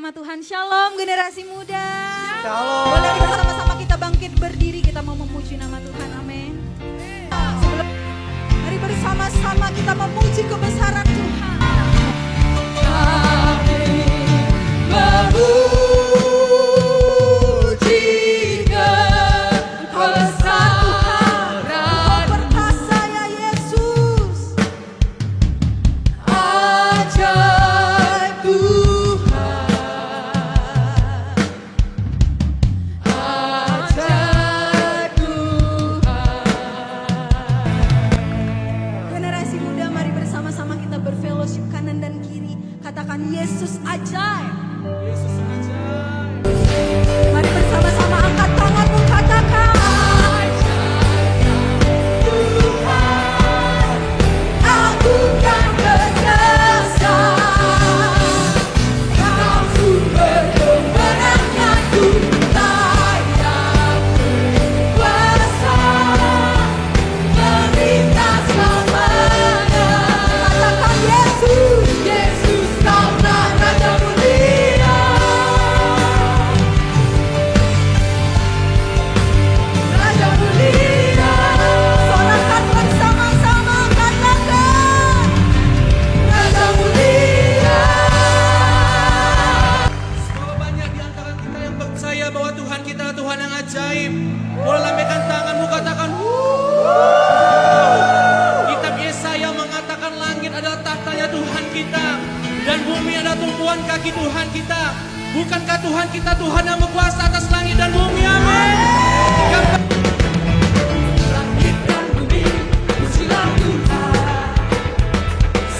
nama Tuhan. Shalom generasi muda. Shalom. Boleh bersama-sama kita bangkit berdiri, kita mau memuji nama Tuhan. Amin. Mari bersama-sama kita memuji kebesaran Tuhan. Memuji kebesaran Engkau perkasa ya Yesus. Ajaib Tuhan, ajaib Tuhan. Generasi muda, mari bersama-sama kita berfellowship kanan dan kiri. Katakan Yesus ajaib. Yesus ajaib. Mari bersama-sama angkat tanganmu, katakan Tuhan, agukan berdasar, Kau sumber kemenangan, Ku layak berkuasa, melintas selamanya. Katakan Yesus, Yesus Kaulah Raja mulia, Raja mulia. Sorakan bersama-sama, katakan Raja mulia. Semoga banyak di antara kita yang percaya bahwa Tuhan kita adalah Tuhan yang ajaib. Boleh lambaikan tanganmu, katakan Kitab Yesaya mengatakan langit adalah tahtanya Tuhan kita dan bumi adalah tumpuan kaki Tuhan kita. Bukankah Tuhan kita Tuhan yang berkuasa atas langit dan bumi? Amin. Langit dan bumi, pujilah Tuhan,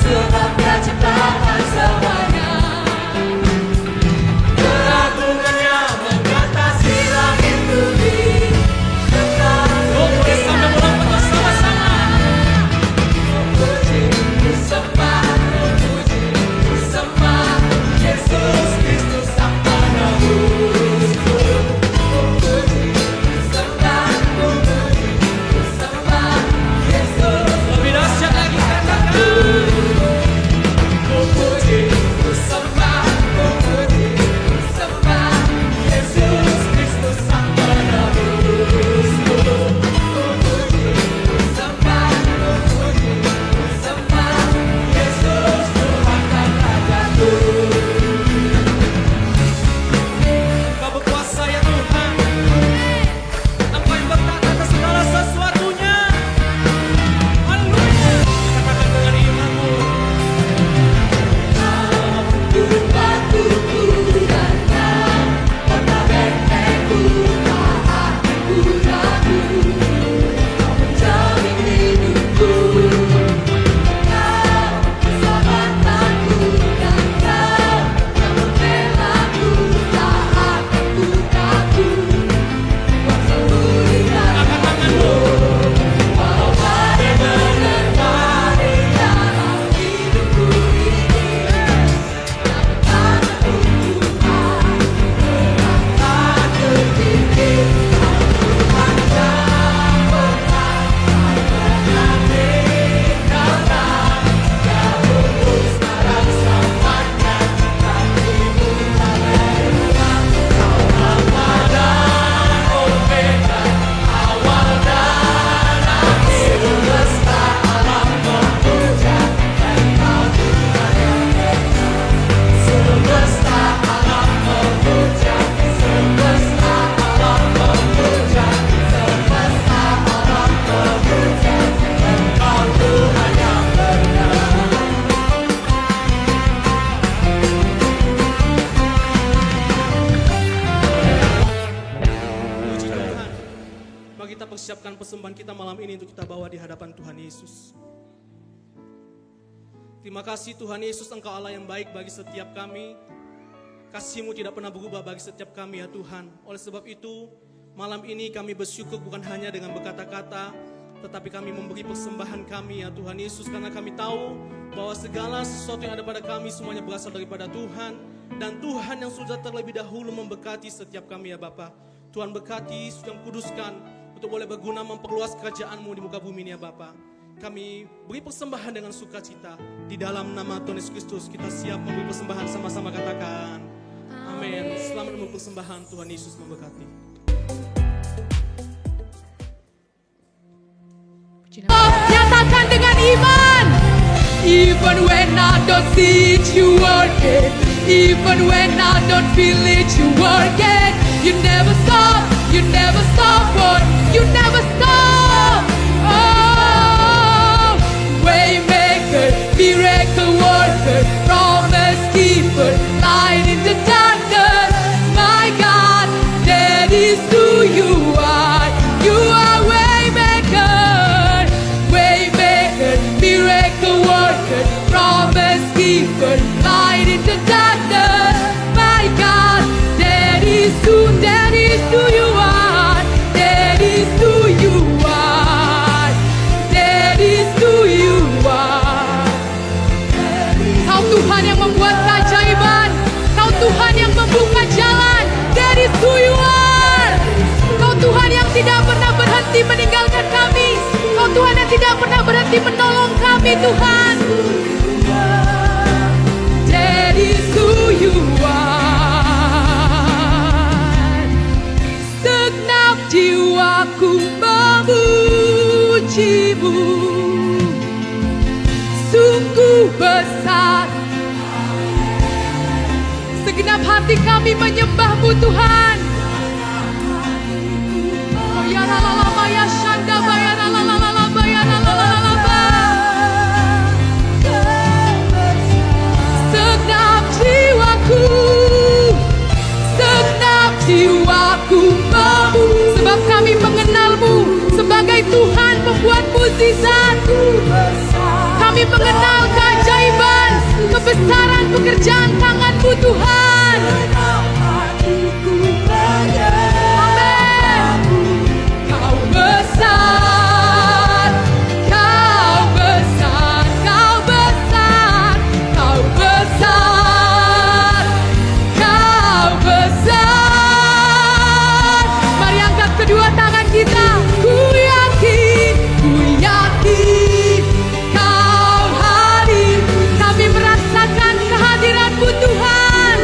sebab Dia ciptakan semuanya. Keagungannya mengatasi langit bumi. Oh, boleh sampai ulang bersama-sama. Memuji, bersembah, memuji, bersembah, Yesus Kristus Sang Penebus. Memuji, bersembah, memuji, bersembah, Yesus. Lebih dahsyat lagi katakan. Memuji, bersembah, memuji, bersembah, Yesus Kristus Sang Penebus. Memuji, bersembah, memuji, bersembah, Yesus Tuhan dan Rajaku. Engkau berkuasa ya Tuhan. Engkau yang bertata atas segala sesuatunya. Haleluya. Katakan dengan imanmu. Tuhan batuku dan Kau, kota bentengku, tak aku ragu. Kau menjamin hidupku, Kau keselamatanku, dan Kau yang membelaku, tak akan ku takut. Kuasa mulia Angkat tanganmu. walau badai menerpa di dalam hidupku ini. Puji Tuhan. Mari kita persiapkan persembahan kita malam ini untuk kita bawa di hadapan Tuhan Yesus. Terima kasih Tuhan Yesus, Engkau Allah yang baik bagi setiap kami. Kasih-Mu tidak pernah berubah bagi setiap kami ya Tuhan. Oleh sebab itu, malam ini kami bersyukur bukan hanya dengan berkata-kata, tetapi kami memberi persembahan kami ya Tuhan Yesus. Karena kami tahu bahwa segala sesuatu yang ada pada kami semuanya berasal daripada Tuhan. Dan Tuhan yang sudah terlebih dahulu memberkati setiap kami ya Bapa. Tuhan berkati, sudah kuduskan untuk boleh berguna memperluas kerajaan-Mu di muka bumi ini ya Bapa. Kami beri persembahan dengan sukacita. Di dalam nama Tuhan Yesus Kristus kita siap memberi persembahan, sama-sama katakan Amin. Selamat menempuh persembahan. Tuhan Yesus memberkati. Nyatakan dengan iman. Even when I don't see it, you work it. Even when I don't feel it, you work it. You never stop, Lord. You never stop. Oh, waymaker, miracle worker, promise keeper, light in the darkness. My God, that is who you are. You are waymaker, miracle worker, promise keeper, light in the darkness. My God, that is who you are. That is who you are. That is who you are. Kau Tuhan yang membuat keajaiban. Kau Tuhan yang membuka jalan. That is who you are. Kau Tuhan yang tidak pernah berhenti meninggalkan kami. Kau Tuhan yang tidak pernah berhenti menolong kami, Tuhan. That is who you are. Segenap jiwaku memujimu. Sungguh besar. Segenap hati kami menyembah-Mu, Tuhan. Oh ya la la la ba ya shanda ba ya la la la la la ba ya la la la la ba. Segenap jiwaku sebab kami mengenal-Mu sebagai Tuhan pembuat mukjizat. Kami mengenal keajaiban, kebesaran pekerjaan tangan-Mu, Tuhan. Amin. Kau besar, Kau besar, Kau besar, Kau besar, Kau besar. Mari angkat kedua tangan kita. Ku yakin Kau hadir. Kami merasakan kehadiran-Mu, Tuhan.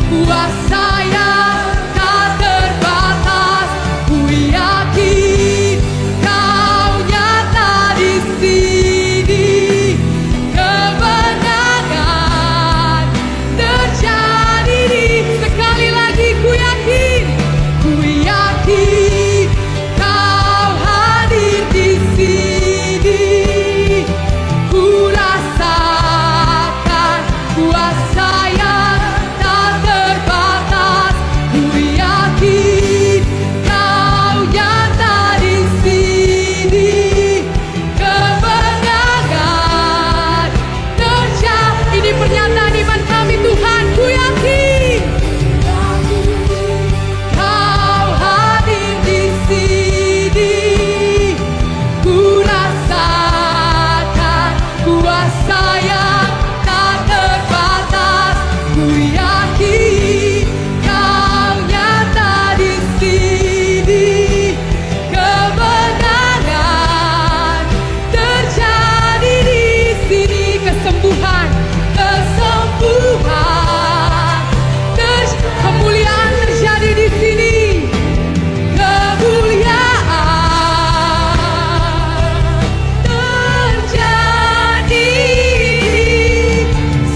Kuasa yang tak terbatas. Ku yakin Kau nyata di sini. Kemenangan terjadi. Sekali lagi ku yakin Kau hadir di sini. Ku rasakan kuasa yang tak terbatas. Ku yakin Kau nyata di sini. Kemenangan terjadi. Ini pernyataan iman kami, Tuhan. Ku yakin Kau hadir di sini. Ku rasakan kuasa yang tak terbatas. Ku yakin Kau nyata di sini. Kemenangan terjadi di sini. Kesembuhan, kemuliaan terjadi di sini. Kemuliaan terjadi di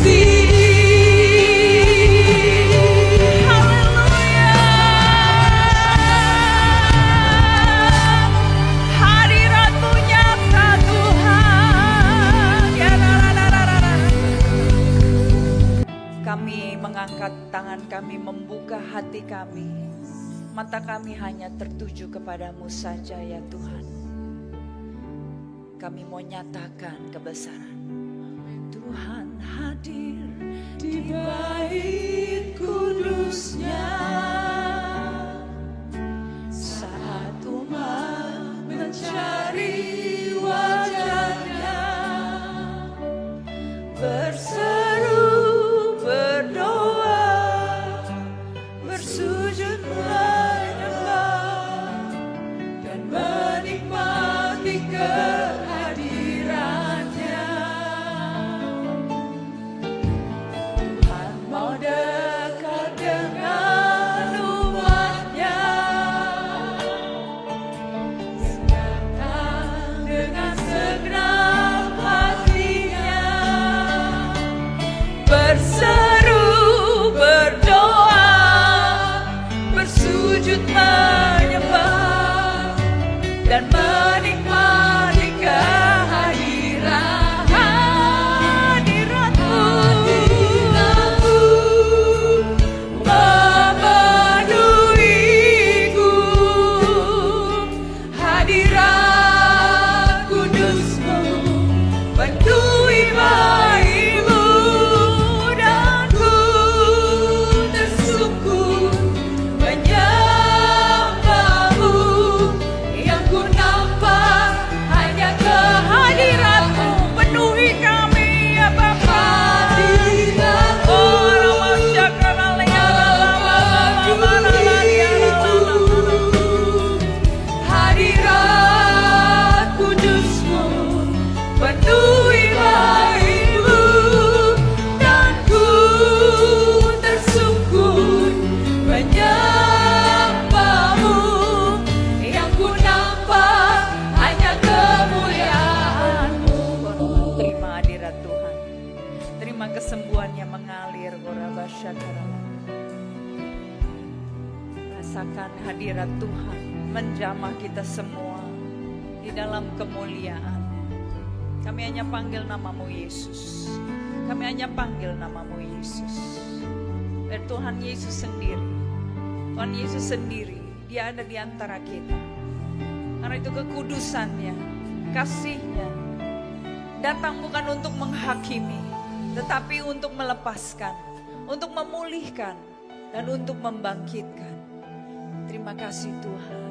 sini. Haleluya. Hadirat-Mu nyata, Tuhan. Ya, la, la, la, la, la, la. Kami mengangkat tangan kami, membuka hati kami. Mata kami hanya tertuju kepadamu saja ya Tuhan. Kami mau nyatakan kebesaran. Tuhan hadir di bait kudusnya. Saat umat mencari wajahnya. Berseru, berdoa, bersujud menyembah, dan menikmati kehadirannya. Tuhan sujud menyembah dan menikmati hadiratmu memenuhiku, hadirat kudusmu penuhi bahimu, dan ku tersungkur menyembahmu. Yang ku nampak hanya kehadiratmu, penuhi kami ya Bapa. Oh, hadirat kudusmu penuhi bahimu, dan ku tersungkur menyembahmu. Yang ku nampak hanya kemuliaanmu. Terima hadirat Tuhan, terima kesembuhan yang mengalir. Rasakan hadirat Tuhan menjamah kita semua di dalam kemuliaan. Kami hanya panggil namamu Yesus, kami hanya panggil namamu Yesus. Dan Tuhan Yesus sendiri, Tuhan Yesus sendiri, Dia ada di antara kita. Karena itu kekudusannya, kasihnya datang bukan untuk menghakimi, tetapi untuk melepaskan, untuk memulihkan, dan untuk membangkitkan. Terima kasih Tuhan.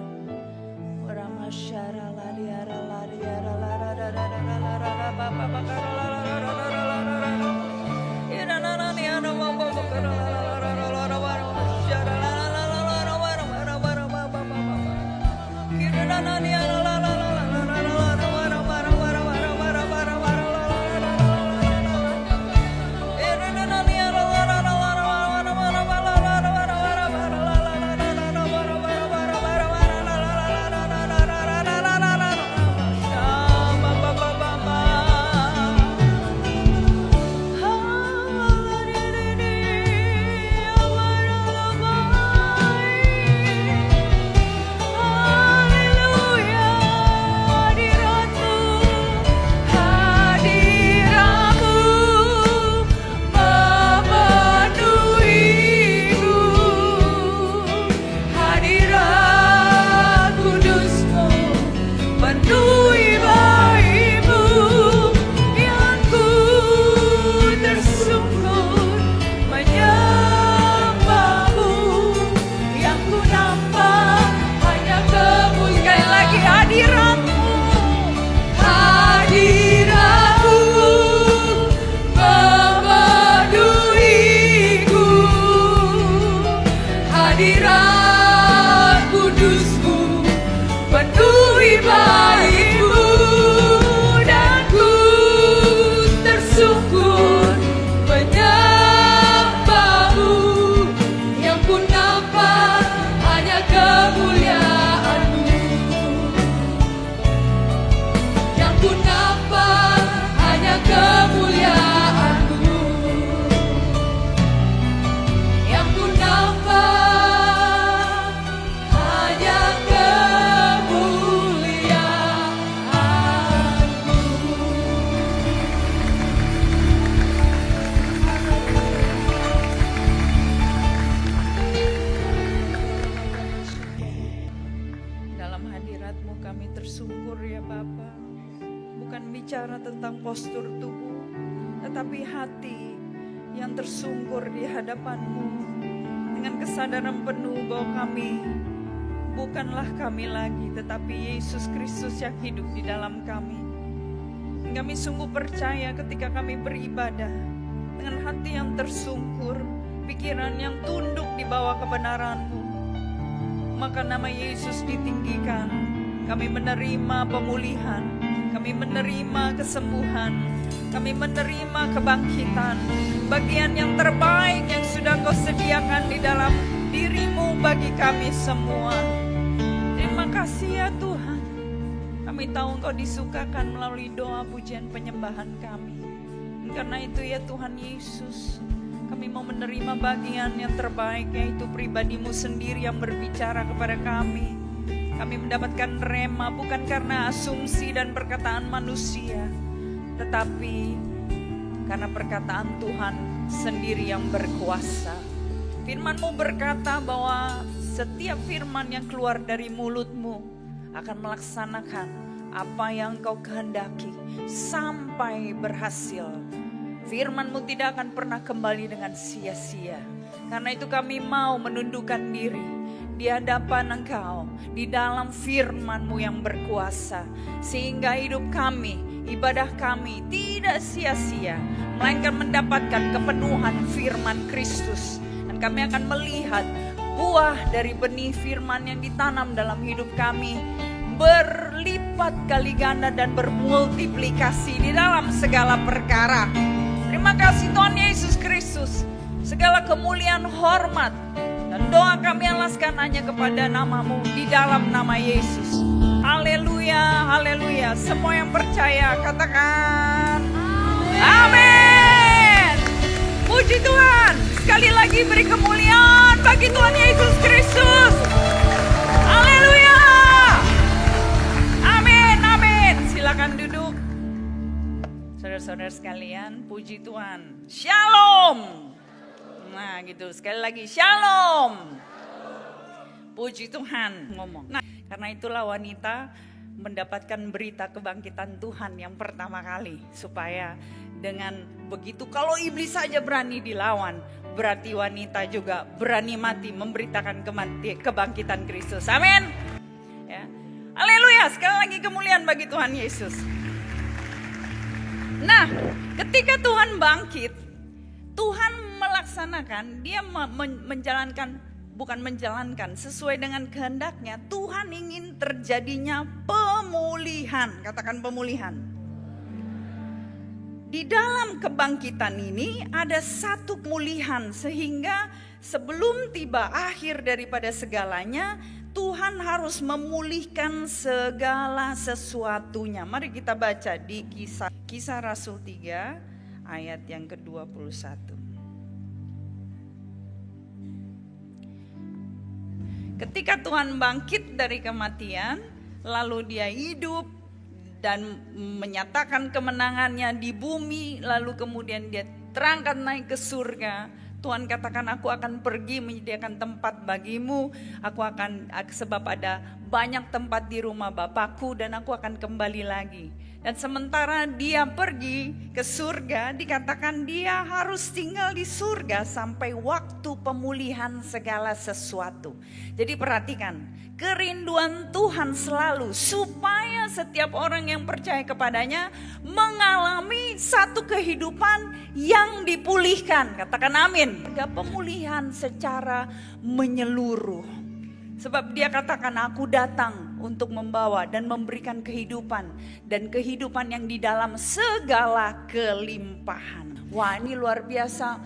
Hadirat kudusmu penuhi bahimu, dan ku tersungkur menyembahmu. Yang ku nampak hanya kemuliaanmu, yang ku nampak hanya kemuliaanmu, yang ku nampak bicara tentang postur tubuh, tetapi hati yang tersungkur di hadapan-Mu dengan kesadaran penuh bahwa kami bukanlah kami lagi, tetapi Yesus Kristus yang hidup di dalam kami. Kami sungguh percaya ketika kami beribadah dengan hati yang tersungkur, pikiran yang tunduk di bawah kebenaran-Mu, maka nama Yesus ditinggikan. Kami menerima pemulihan, kami menerima kesembuhan, kami menerima kebangkitan, bagian yang terbaik yang sudah Kau sediakan di dalam diri-Mu bagi kami semua. Terima kasih ya Tuhan. Kami tahu Engkau disukakan melalui doa, pujian, penyembahan kami. Karena itu ya Tuhan Yesus, Kami mau menerima bagian yang terbaik, yaitu pribadimu sendiri yang berbicara kepada kami. Kami mendapatkan rema bukan karena asumsi dan perkataan manusia, tetapi karena perkataan Tuhan sendiri yang berkuasa. Firman-Mu berkata bahwa setiap firman yang keluar dari mulut-Mu akan melaksanakan apa yang Kau kehendaki sampai berhasil. Firman-Mu tidak akan pernah kembali dengan sia-sia. Karena itu kami mau menundukkan diri di hadapan Engkau, di dalam firman-Mu yang berkuasa. Sehingga hidup kami, ibadah kami tidak sia-sia, melainkan mendapatkan kepenuhan firman Kristus. Dan kami akan melihat buah dari benih firman yang ditanam dalam hidup kami berlipat kali ganda dan bermultiplikasi di dalam segala perkara. Terima kasih Tuhan Yesus Kristus. Segala kemuliaan, hormat, dan doa kami alaskan hanya kepada nama-Mu di dalam nama Yesus. Haleluya, haleluya. Semua yang percaya katakan amin. Puji Tuhan. Sekali lagi beri kemuliaan bagi Tuhan Yesus Kristus. Haleluya. Amin, amin. Silakan duduk. Saudara-saudara sekalian, puji Tuhan. Shalom. Nah gitu, sekali lagi shalom. Puji Tuhan. Ngomong. Nah, karena itulah wanita mendapatkan berita kebangkitan Tuhan yang pertama kali. Supaya dengan begitu, kalau iblis saja berani dilawan, berarti wanita juga berani mati memberitakan kebangkitan Kristus. Amin. Ya. Haleluya, sekali lagi kemuliaan bagi Tuhan Yesus. Nah, ketika Tuhan bangkit, Tuhan melaksanakan, dia bukan menjalankan sesuai dengan kehendaknya. Tuhan ingin terjadinya pemulihan, katakan pemulihan. Di dalam kebangkitan ini ada satu pemulihan, sehingga sebelum tiba akhir daripada segalanya, Tuhan harus memulihkan segala sesuatunya. Mari kita baca di Kisah Rasul 3 ayat yang ke-21. Ketika Tuhan bangkit dari kematian, lalu dia hidup dan menyatakan kemenangannya di bumi, lalu kemudian dia terangkat naik ke surga. Tuhan katakan, aku akan pergi menyediakan tempat bagimu. Sebab ada banyak tempat di rumah Bapakku dan aku akan kembali lagi. Dan sementara dia pergi ke surga, dikatakan dia harus tinggal di surga sampai waktu pemulihan segala sesuatu. Jadi perhatikan, kerinduan Tuhan selalu supaya setiap orang yang percaya kepadanya mengalami satu kehidupan yang dipulihkan. Katakan amin. Pemulihan secara menyeluruh. Sebab dia katakan, aku datang untuk membawa dan memberikan kehidupan. Dan kehidupan yang di dalam segala kelimpahan. Wah, ini luar biasa.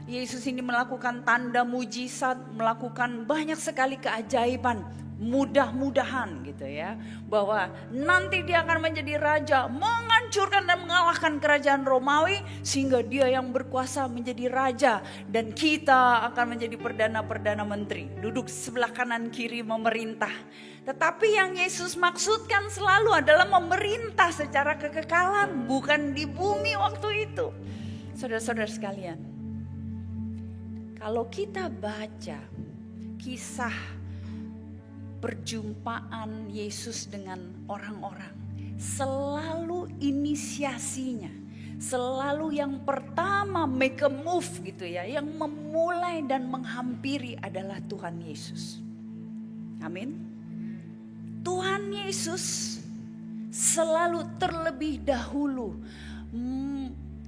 Yesus ini melakukan tanda mujizat, melakukan banyak sekali keajaiban. Mudah-mudahan gitu ya, bahwa nanti dia akan menjadi raja, menghancurkan dan mengalahkan kerajaan Romawi, sehingga dia yang berkuasa menjadi raja, dan kita akan menjadi perdana-perdana menteri, duduk sebelah kanan kiri memerintah. Tetapi yang Yesus maksudkan selalu adalah memerintah secara kekekalan, bukan di bumi waktu itu. Saudara-saudara sekalian, kalau kita baca kisah perjumpaan Yesus dengan orang-orang, selalu inisiasinya, selalu yang pertama make a move gitu ya, yang memulai dan menghampiri adalah Tuhan Yesus. Amin. Tuhan Yesus selalu terlebih dahulu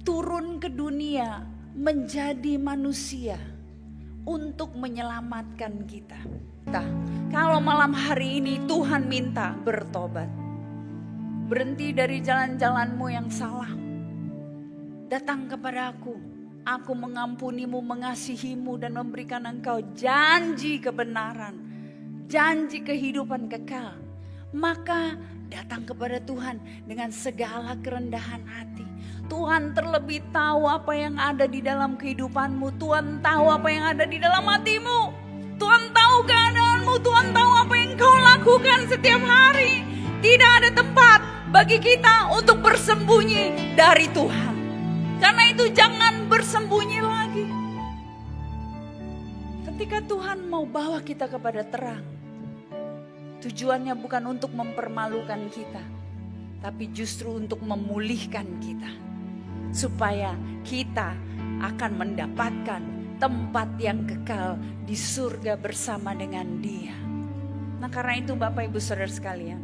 turun ke dunia menjadi manusia untuk menyelamatkan kita. Kalau malam hari ini Tuhan minta bertobat, berhenti dari jalan-jalanmu yang salah, datang kepada aku mengampunimu, mengasihimu, dan memberikan engkau janji kebenaran, janji kehidupan kekal. Maka datang kepada Tuhan dengan segala kerendahan hati. Tuhan terlebih tahu apa yang ada di dalam kehidupanmu. Tuhan tahu apa yang ada di dalam hatimu. Tuhan tahu keadaanmu. Tuhan tahu apa yang kau lakukan setiap hari. Tidak ada tempat bagi kita untuk bersembunyi dari Tuhan. Karena itu jangan bersembunyi lagi. Ketika Tuhan mau bawa kita kepada terang, tujuannya bukan untuk mempermalukan kita, tapi justru untuk memulihkan kita. Supaya kita akan mendapatkan tempat yang kekal di surga bersama dengan Dia. Nah, karena itu Bapak Ibu Saudara sekalian,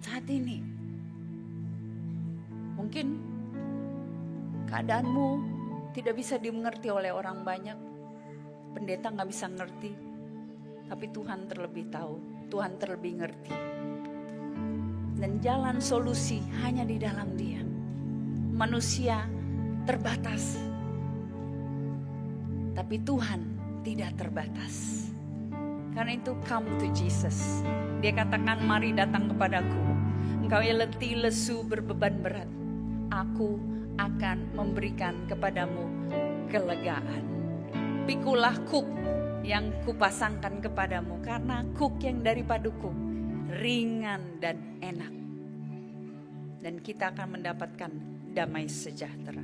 saat ini mungkin keadaanmu tidak bisa dimengerti oleh orang banyak. Pendeta gak bisa ngerti, tapi Tuhan terlebih tahu, Tuhan terlebih ngerti. Dan jalan solusi hanya di dalam Dia. Manusia terbatas, tapi Tuhan tidak terbatas. Karena itu come to Jesus. Dia katakan, mari datang kepadaku, engkau yang letih lesu berbeban berat, aku akan memberikan kepadamu kelegaan. Pikulah kuk yang kupasangkan kepadamu, karena kuk yang daripaduku ringan dan enak. Dan kita akan mendapatkan damai sejahtera.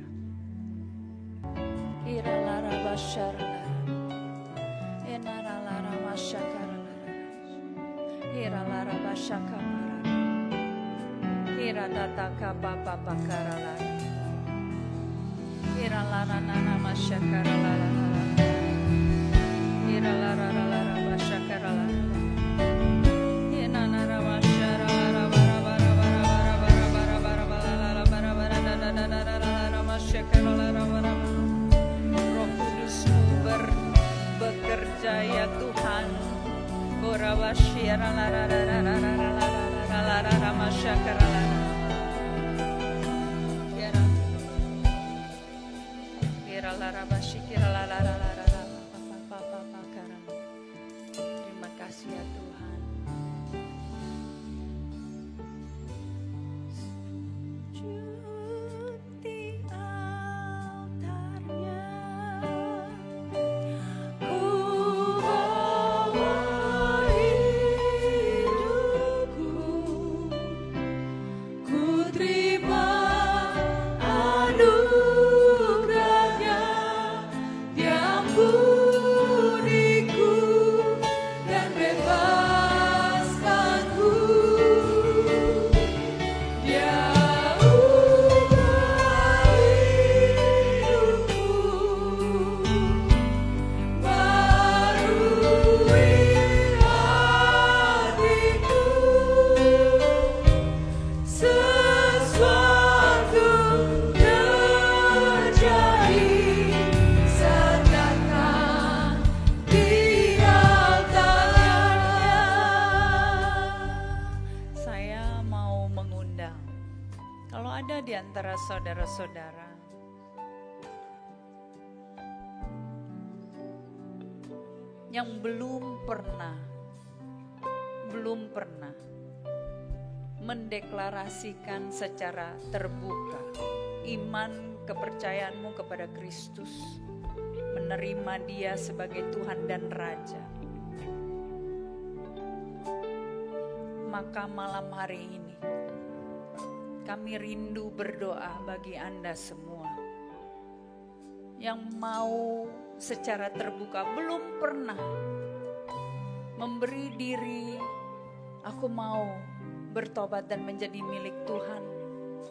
Iralara basyarla, enaralara masyakarala, iralara basyakamara, iratataka bababakarala, iralara nana masyakarala, iralara lara basyakarala. Roh Kudus-Mu bekerja ya Tuhan. Terima kasih ya Tuhan. Di altarnya ku bawa hidupku, ku terima anugerahnya, Dia ampuniku dan bebaskanku. Dia ubah hidupku, barui hatiku, sesuatu terjadi saat datang di altarnya. Saya mau mengundang, kalau ada di antara saudara-saudara yang belum pernah mendeklarasikan secara terbuka iman kepercayaanmu kepada Kristus, menerima Dia sebagai Tuhan dan Raja, maka malam hari ini kami rindu berdoa bagi Anda semua yang mau secara terbuka, belum pernah memberi diri, aku mau bertobat dan menjadi milik Tuhan,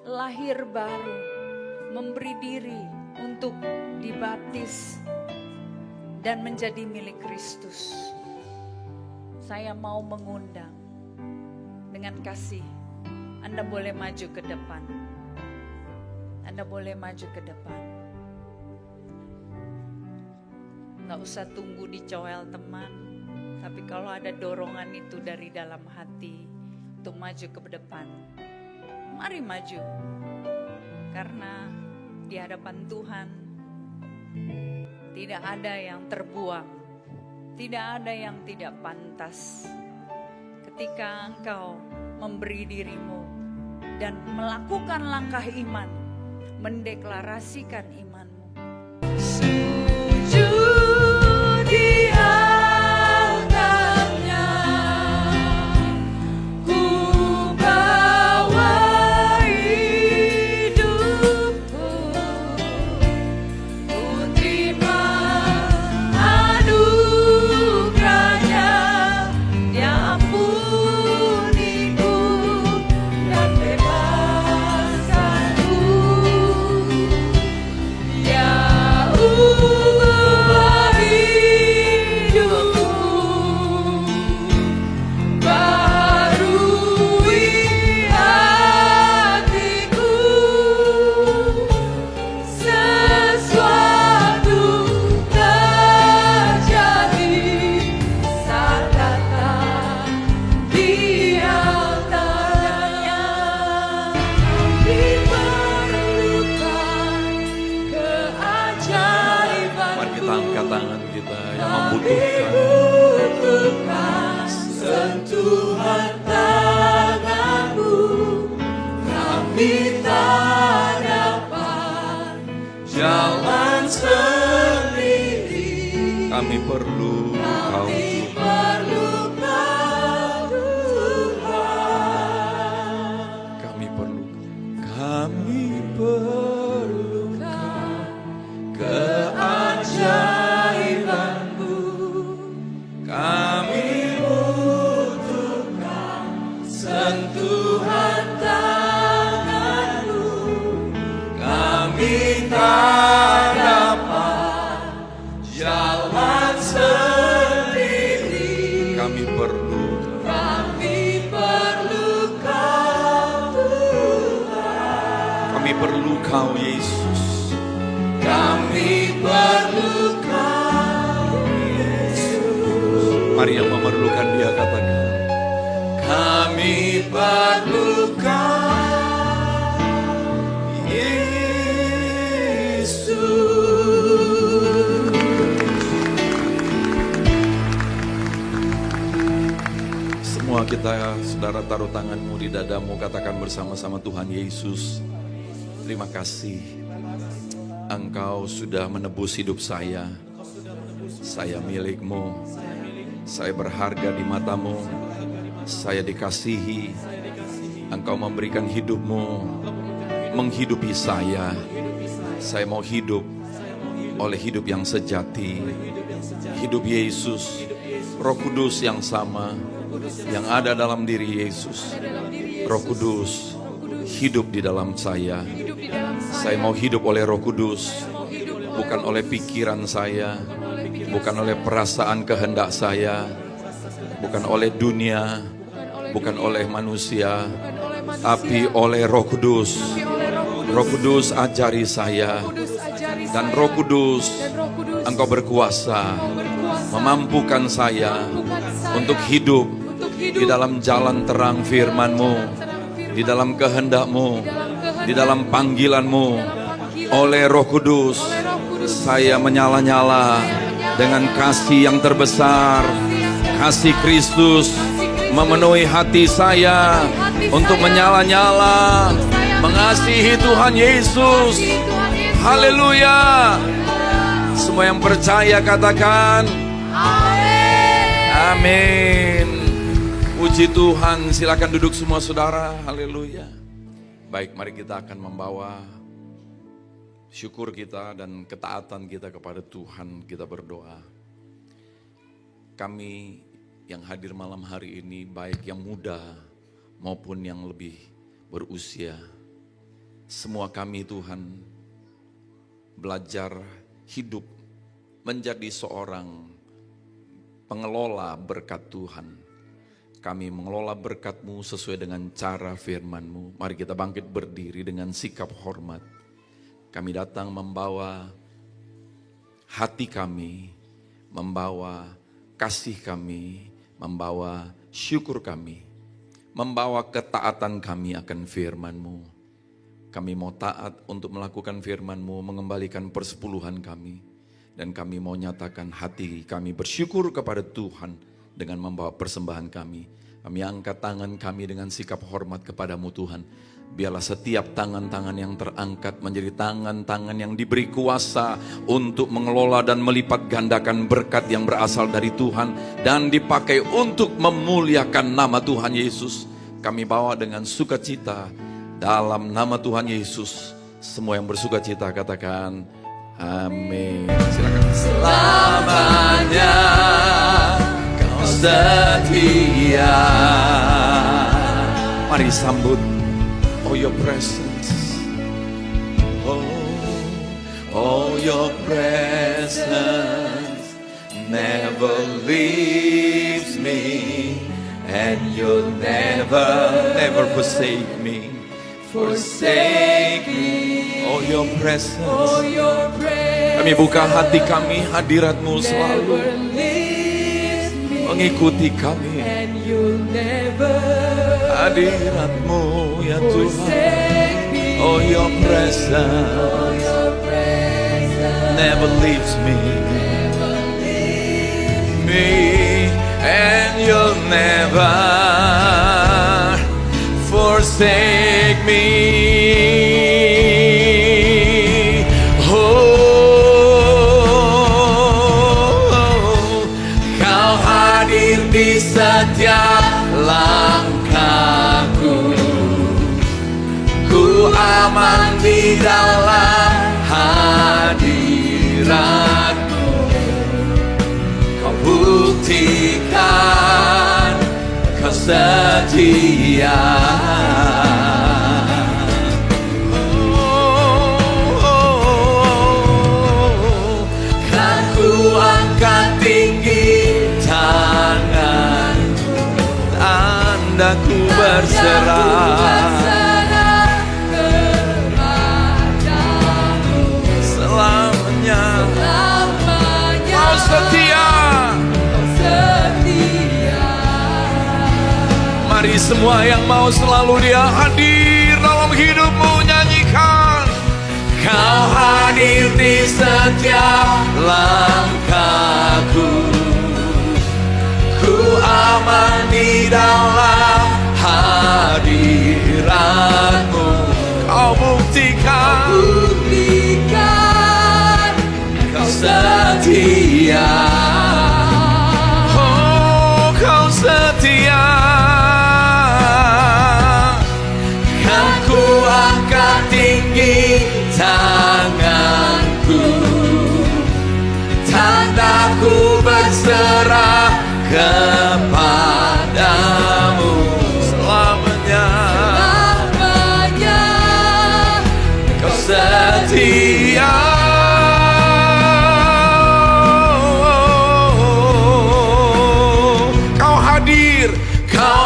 lahir baru, memberi diri untuk dibaptis dan menjadi milik Kristus. Saya mau mengundang dengan kasih, Anda boleh maju ke depan. Anda boleh maju ke depan. Gak usah tunggu dicowel teman, tapi kalau ada dorongan itu dari dalam hati untuk maju ke depan, mari maju. Karena di hadapan Tuhan tidak ada yang terbuang, tidak ada yang tidak pantas. Ketika engkau memberi dirimu dan melakukan langkah iman, mendeklarasikan imanmu. Sujud di altarnya, ku bawa hidupku, ku terima anugerahnya, Dia ampuniku dan bebaskanku. Ya ubah hidupku, barui hatiku, sesuatu terjadi saat datang di altarnya. Kami perlukan keajaiban. Mari kita angkat tangan kita yang membutuhkan. Sentuhan tanganmu, kami tak dapat jalan sendiri. Kami perlu Kau Tuhan. Perlu Kau Tuhan. Kami perlu. Kami perlu keajaiban-Mu. Kami Butuhkan sentuhan tanganmu, kami tak dapat jalan sendiri. kami perlu. Kami perlu Kau Tuhan. Kami perlu Kau Yesus. Kami perlu Kau Yesus. Mari yang memerlukan Dia katakan. Kami perlu Kau Yesus. Semua kita, saudara, taruh tanganmu di dadamu, katakan bersama-sama, Tuhan Yesus, terima kasih Engkau sudah menebus hidup saya. Saya milik-Mu, saya berharga di mata-Mu, saya dikasihi. Engkau memberikan hidup-Mu, menghidupi saya. Saya mau hidup oleh hidup yang sejati, hidup Yesus, Roh Kudus yang sama, yang ada dalam diri Yesus. Roh Kudus hidup di dalam saya. Saya mau hidup oleh Roh Kudus, bukan oleh pikiran saya, bukan oleh perasaan kehendak saya, bukan oleh dunia, bukan oleh manusia, tapi oleh Roh Kudus. Roh Kudus ajari saya, dan Roh Kudus Engkau berkuasa memampukan saya untuk hidup di dalam jalan terang firman-Mu, di dalam kehendak-Mu, di dalam panggilan-Mu. Oleh Roh Kudus saya menyala-nyala dengan kasih yang terbesar. Kasih Kristus memenuhi hati saya untuk menyala-nyala mengasihi Tuhan Yesus. Haleluya. Semua yang percaya katakan amin. Puji Tuhan. Silakan duduk semua saudara. Haleluya. Baik, mari kita akan membawa syukur kita dan ketaatan kita kepada Tuhan. Kita berdoa. Kami yang hadir malam hari ini, baik yang muda maupun yang lebih berusia, semua kami Tuhan belajar hidup menjadi seorang pengelola berkat Tuhan. Kami mengelola berkat-Mu sesuai dengan cara firman-Mu. Mari kita bangkit berdiri dengan sikap hormat. Kami datang membawa hati kami, membawa kasih kami, membawa syukur kami, membawa ketaatan kami akan firman-Mu. Kami mau taat untuk melakukan firman-Mu, mengembalikan persepuluhan kami. Dan kami mau nyatakan hati kami bersyukur kepada Tuhan dengan membawa persembahan kami. Kami angkat tangan kami dengan sikap hormat kepadamu Tuhan. Biarlah setiap tangan-tangan yang terangkat menjadi tangan-tangan yang diberi kuasa untuk mengelola dan melipat gandakan berkat yang berasal dari Tuhan dan dipakai untuk memuliakan nama Tuhan Yesus. Kami bawa dengan sukacita dalam nama Tuhan Yesus. Semua yang bersukacita katakan amin. Silakan. Selamanya kau setia. Mari sambut. Oh, your presence. Oh, your presence never leaves me, and you'll never forsake me. Oh, your presence. Oh, your praise Kami buka hati kami, hadirat-Mu selalu never leaves me, mengikuti kami. and you'll never Hadirat-Mu ya Tuhan. forsake me. Oh, your Oh, presence your presence never leaves me, never leaves and you'll never forsake me. Oh, Kau hadir di setiap langkahku. Ku aman di dalam hadirat-Mu. Kau buktikan Kau setia. Kan ku angkat tinggi tanganku, tandaku berserah. Selamanya Kau setia. Mari semua yang mau selalu Dia hadir dalam hidupmu, nyanyikan. Kau hadir di setiap langkahku. Ku aman di dalam hadirat-Mu. Kau buktikan Kau setia. Oh, Kau setia. Kan ku angkat tinggi tanganku, tandaku berserah kepadamu. Selamanya Kau setia. Kau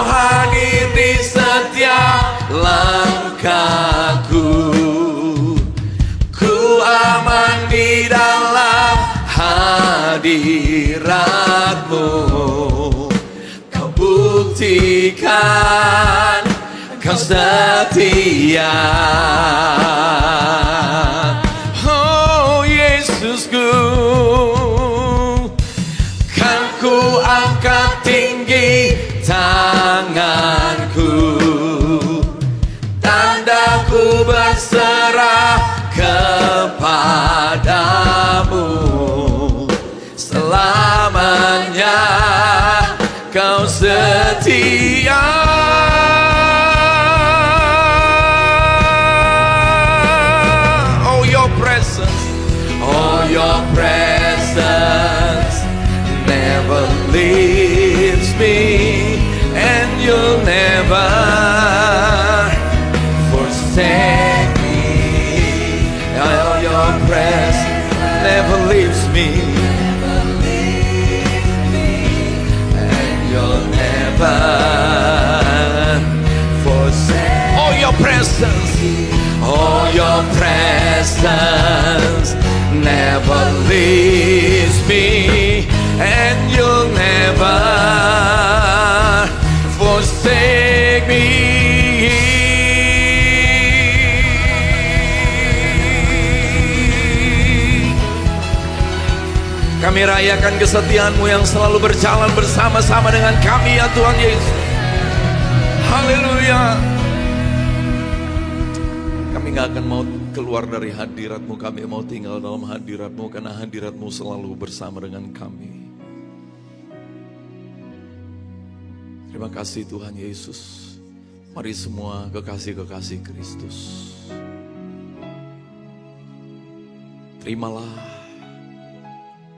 hadir di setiap langkahku. Ku aman di dalam hadirat-Mu. Kau buktikan Kau setia. Oh, Yesusku, kan ku angkat tinggi tanganku, tandaku berserah kepadamu. Selamanya Kau setia. Oh, your presence, oh, your presence never leaves me, and you'll never forsake me. Oh, your presence never leaves me, and you'll never forsake. Oh, your presence, oh, your presence never leaves me, and you'll never forsake me. Kami rayakan kesetiaan-Mu yang selalu berjalan bersama-sama dengan kami ya Tuhan Yesus. Haleluya. Kami gak akan mau keluar dari hadirat-Mu, kami mau tinggal dalam hadirat-Mu, karena hadirat-Mu selalu bersama dengan kami. Terima kasih Tuhan Yesus. Mari semua kekasih-kekasih Kristus, terimalah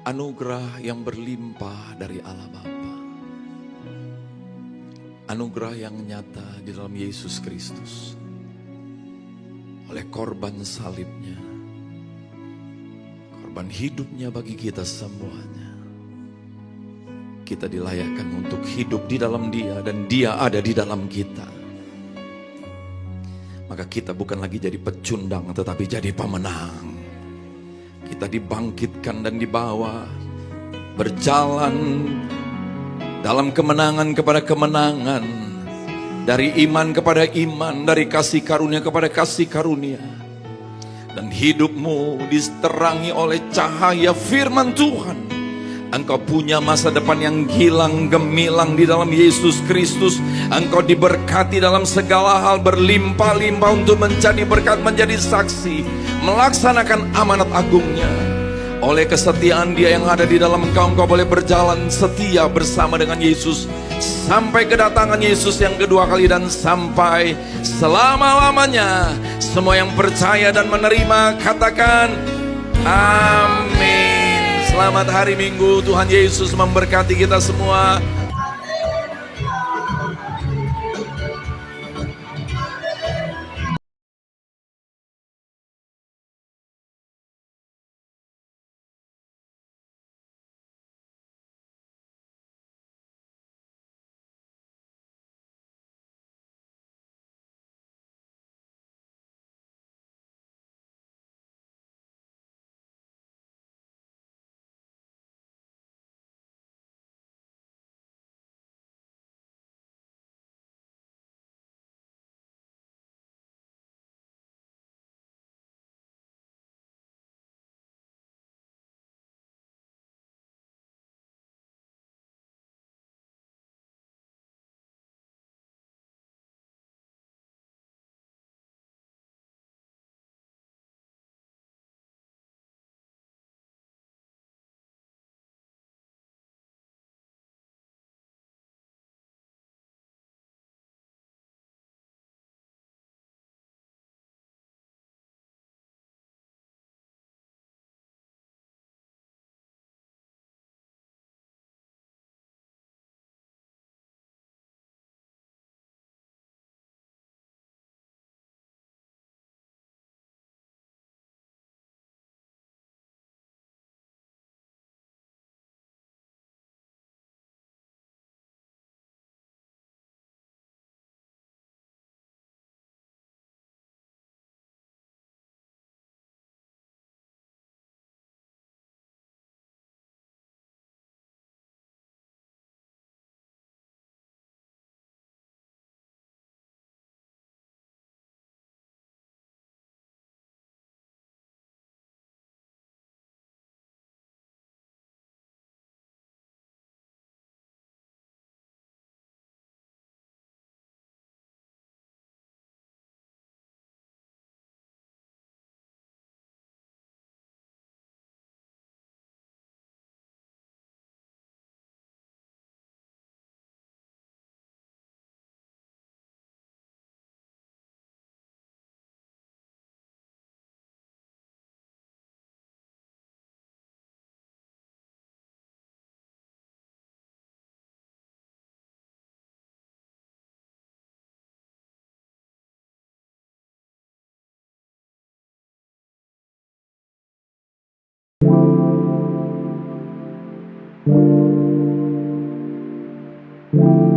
anugerah yang berlimpah dari Allah Bapa. Anugerah yang nyata di dalam Yesus Kristus. Oleh korban salibnya, korban hidupnya bagi kita semuanya, kita dilayakkan untuk hidup di dalam Dia dan Dia ada di dalam kita. Maka kita bukan lagi jadi pecundang tetapi jadi pemenang. Kita dibangkitkan dan dibawa berjalan dalam kemenangan kepada kemenangan, dari iman kepada iman, dari kasih karunia kepada kasih karunia. Dan hidupmu diterangi oleh cahaya firman Tuhan. Engkau punya masa depan yang gilang gemilang di dalam Yesus Kristus. Engkau diberkati dalam segala hal, berlimpah-limpah untuk menjadi berkat, menjadi saksi, melaksanakan amanat agungnya. Oleh kesetiaan Dia yang ada di dalam engkau, engkau boleh berjalan setia bersama dengan Yesus sampai kedatangan Yesus yang kedua kali dan sampai selama-lamanya. Semua yang percaya dan menerima katakan amin. Selamat hari Minggu, Tuhan Yesus memberkati kita semua. Thank you.